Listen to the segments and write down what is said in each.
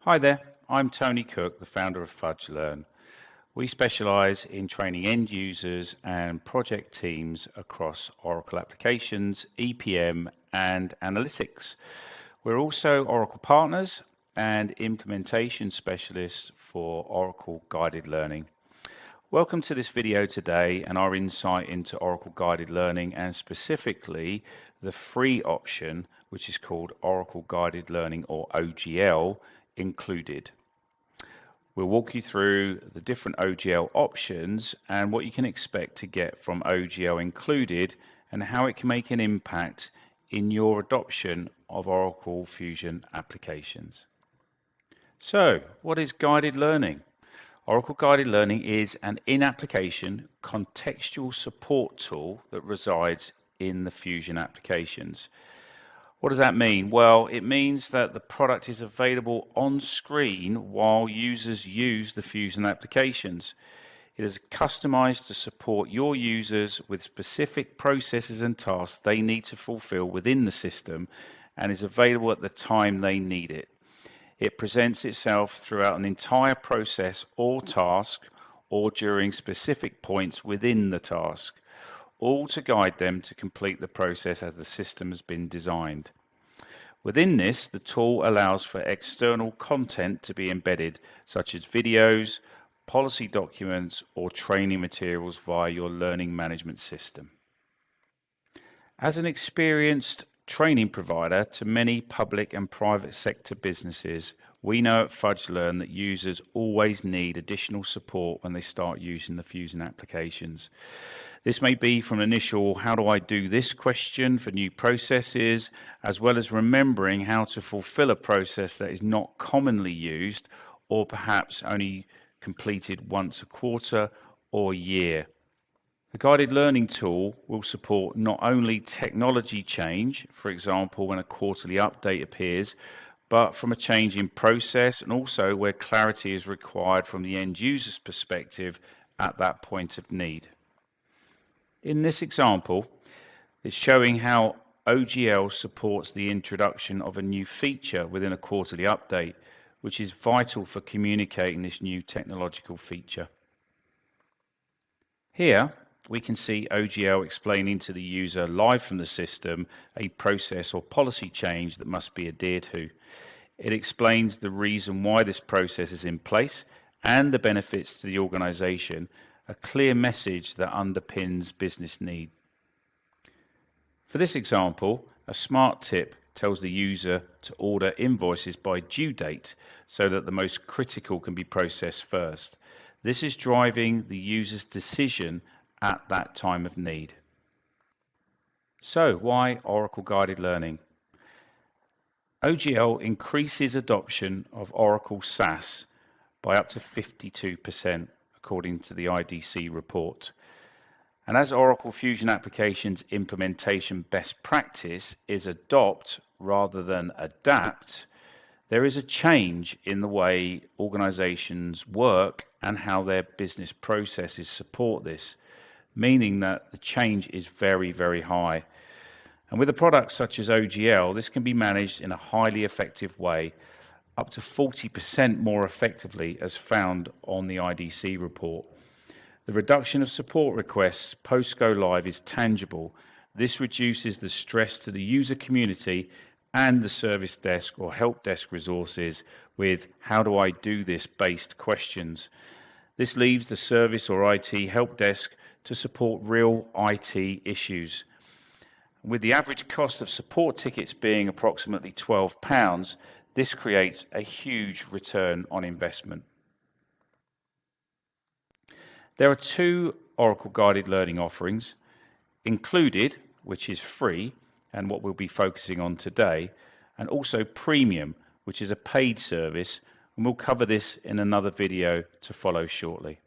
Hi there, I'm Tony Cook, the founder of FudgeLearn. We specialize in training end users and project teams across Oracle applications, EPM, and analytics. We're also Oracle partners and implementation specialists for Oracle Guided Learning. Welcome to this video today and our insight into Oracle Guided Learning, and specifically the free option, which is called Oracle Guided Learning, or OGL, included. We'll walk you through the different OGL options and what you can expect to get from OGL included, and how it can make an impact in your adoption of Oracle Fusion applications. So, what is guided learning? Oracle Guided Learning is an in-application contextual support tool that resides in the Fusion applications. What does that mean? Well, it means that the product is available on screen while users use the Fusion applications. It is customized to support your users with specific processes and tasks they need to fulfill within the system, and is available at the time they need it. It presents itself throughout an entire process or task, or during specific points within the task, all to guide them to complete the process as the system has been designed. Within this, the tool allows for external content to be embedded, such as videos, policy documents, or training materials via your learning management system. As an experienced training provider to many public and private sector businesses, we know at FudgeLearn that users always need additional support when they start using the Fusion applications. This may be from an initial "how do I do this" question for new processes, as well as remembering how to fulfill a process that is not commonly used, or perhaps only completed once a quarter or year. The guided learning tool will support not only technology change, for example when a quarterly update appears, but from a change in process, and also where clarity is required from the end user's perspective at that point of need. In this example, it's showing how OGL supports the introduction of a new feature within a quarterly update, which is vital for communicating this new technological feature. Here, we can see OGL explaining to the user live from the system a process or policy change that must be adhered to. It explains the reason why this process is in place and the benefits to the organization, a clear message that underpins business need. For this example, a smart tip tells the user to order invoices by due date so that the most critical can be processed first. This is driving the user's decision at that time of need. So, why Oracle Guided Learning? OGL increases adoption of Oracle SaaS by up to 52%, according to the IDC report. And as Oracle Fusion applications implementation best practice is adopt rather than adapt, there is a change in the way organizations work and how their business processes support this, meaning that the change is very, very high. And with a product such as OGL, this can be managed in a highly effective way, up to 40% more effectively, as found on the IDC report. The reduction of support requests post-go live is tangible. This reduces the stress to the user community and the service desk or help desk resources with "how do I do this" based questions. This leaves the service or IT help desk to support real IT issues. With the average cost of support tickets being approximately £12, this creates a huge return on investment. There are two Oracle Guided Learning offerings: Included, which is free and what we'll be focusing on today, and also Premium, which is a paid service, and we'll cover this in another video to follow shortly.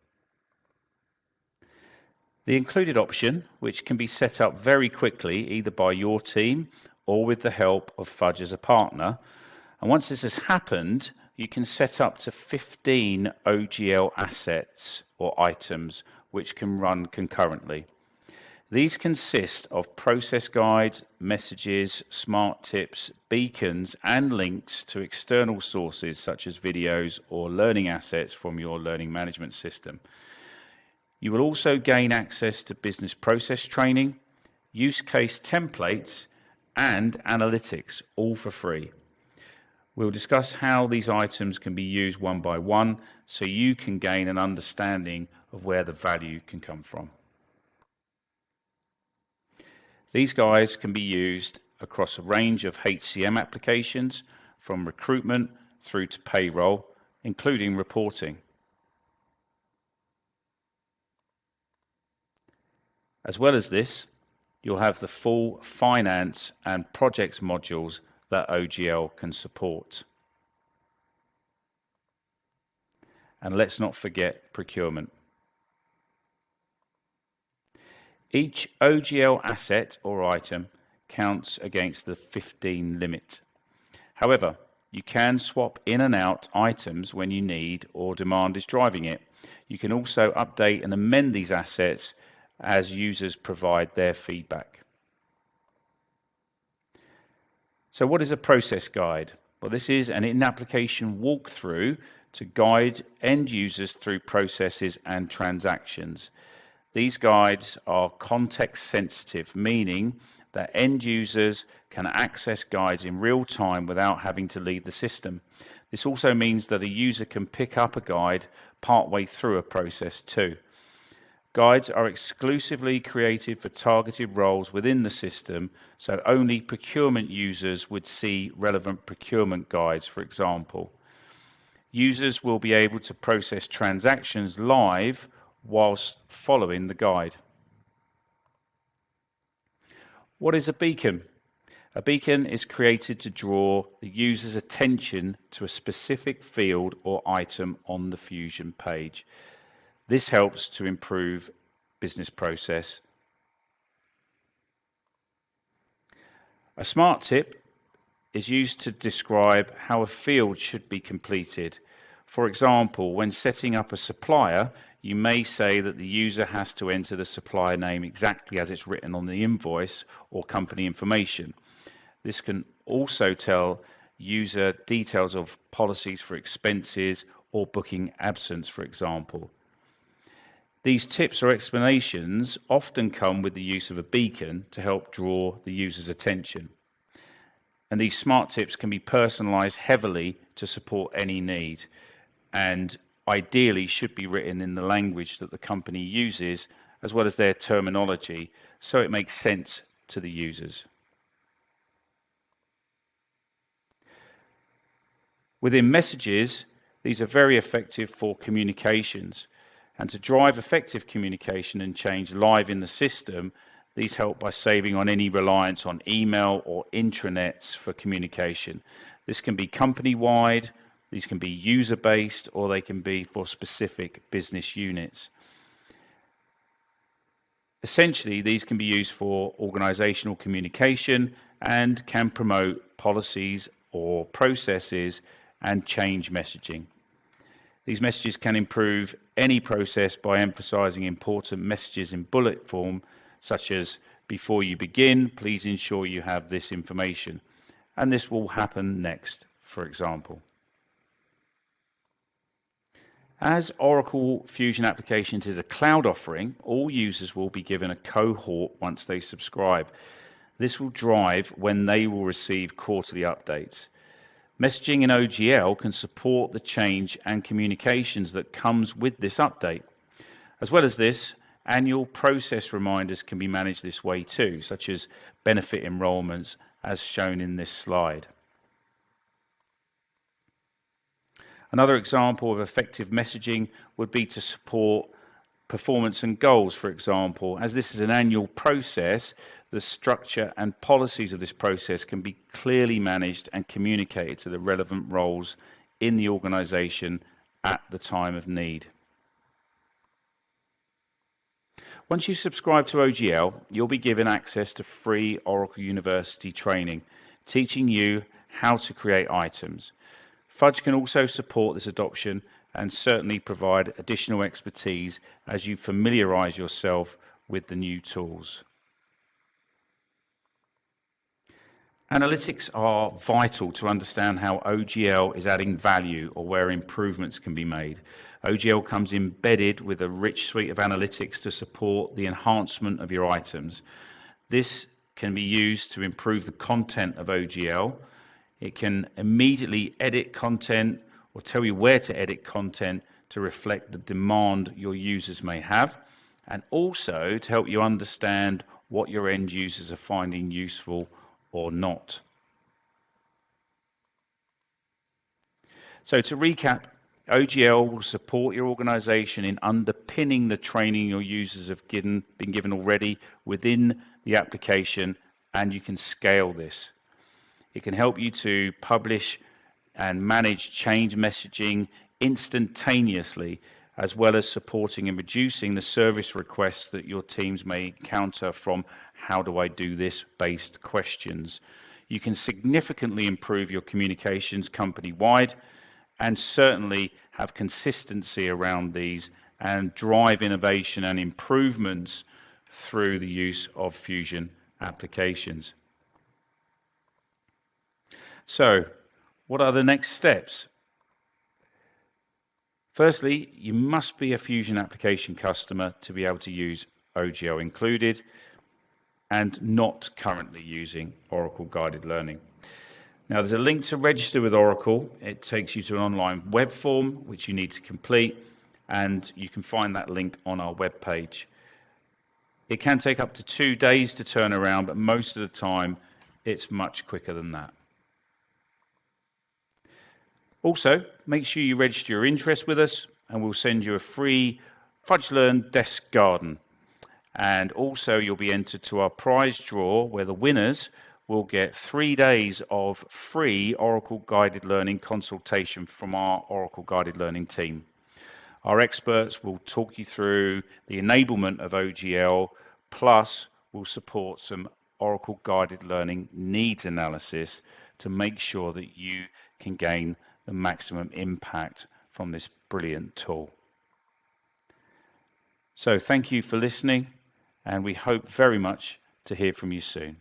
The Included option, which can be set up very quickly either by your team or with the help of Fudge as a partner. And once this has happened, you can set up to 15 OGL assets or items which can run concurrently. These consist of process guides, messages, smart tips, beacons, and links to external sources such as videos or learning assets from your learning management system. You will also gain access to business process training, use case templates, and analytics, all for free. We'll discuss how these items can be used one by one so you can gain an understanding of where the value can come from. These guides can be used across a range of HCM applications, from recruitment through to payroll, including reporting. As well as this, you'll have the full finance and projects modules that OGL can support. And let's not forget procurement. Each OGL asset or item counts against the 15 limit. However, you can swap in and out items when you need or demand is driving it. You can also update and amend these assets as users provide their feedback. So what is a process guide? Well, this is an in-application walkthrough to guide end users through processes and transactions. These guides are context sensitive, meaning that end users can access guides in real time without having to leave the system. This also means that a user can pick up a guide partway through a process too. Guides are exclusively created for targeted roles within the system, so only procurement users would see relevant procurement guides, for example. Users will be able to process transactions live whilst following the guide. What is a beacon? A beacon is created to draw the user's attention to a specific field or item on the Fusion page. This helps to improve business process. A smart tip is used to describe how a field should be completed. For example, when setting up a supplier, you may say that the user has to enter the supplier name exactly as it's written on the invoice or company information. This can also tell user details of policies for expenses or booking absence, for example. These tips or explanations often come with the use of a beacon to help draw the user's attention. And these smart tips can be personalized heavily to support any need, and ideally should be written in the language that the company uses, as well as their terminology, so it makes sense to the users. Within messages, these are very effective for communications. And to drive effective communication and change live in the system, these help by saving on any reliance on email or intranets for communication. This can be company-wide, these can be user-based, or they can be for specific business units. Essentially, these can be used for organizational communication and can promote policies or processes and change messaging. These messages can improve any process by emphasizing important messages in bullet form, such as, before you begin, please ensure you have this information. And this will happen next, for example. As Oracle Fusion Applications is a cloud offering, all users will be given a cohort once they subscribe. This will drive when they will receive quarterly updates. Messaging in OGL can support the change and communications that comes with this update. As well as this, annual process reminders can be managed this way too, such as benefit enrollments as shown in this slide. Another example of effective messaging would be to support performance and goals, for example. As this is an annual process, the structure and policies of this process can be clearly managed and communicated to the relevant roles in the organization at the time of need. Once you subscribe to OGL, you'll be given access to free Oracle University training, teaching you how to create items. Fudge can also support this adoption and certainly provide additional expertise as you familiarize yourself with the new tools. Analytics are vital to understand how OGL is adding value or where improvements can be made. OGL comes embedded with a rich suite of analytics to support the enhancement of your items. This can be used to improve the content of OGL. It can immediately edit content or tell you where to edit content to reflect the demand your users may have, and also to help you understand what your end users are finding useful or not. So to recap, OGL will support your organization in underpinning the training your users have been given already within the application, and you can scale this. It can help you to publish and manage change messaging instantaneously, as well as supporting and reducing the service requests that your teams may encounter from "how do I do this" based questions. You can significantly improve your communications company-wide and certainly have consistency around these and drive innovation and improvements through the use of Fusion applications. So, what are the next steps? Firstly, you must be a Fusion application customer to be able to use OGL included and not currently using Oracle Guided Learning. Now, there's a link to register with Oracle. It takes you to an online web form, which you need to complete, and you can find that link on our webpage. It can take up to 2 days to turn around, but most of the time, it's much quicker than that. Also, make sure you register your interest with us, and we'll send you a free FudgeLearn desk garden. And also, you'll be entered to our prize draw, where the winners will get 3 days of free Oracle Guided Learning consultation from our Oracle Guided Learning team. Our experts will talk you through the enablement of OGL, plus will support some Oracle Guided Learning needs analysis to make sure that you can gain the maximum impact from this brilliant tool. So thank you for listening, and we hope very much to hear from you soon.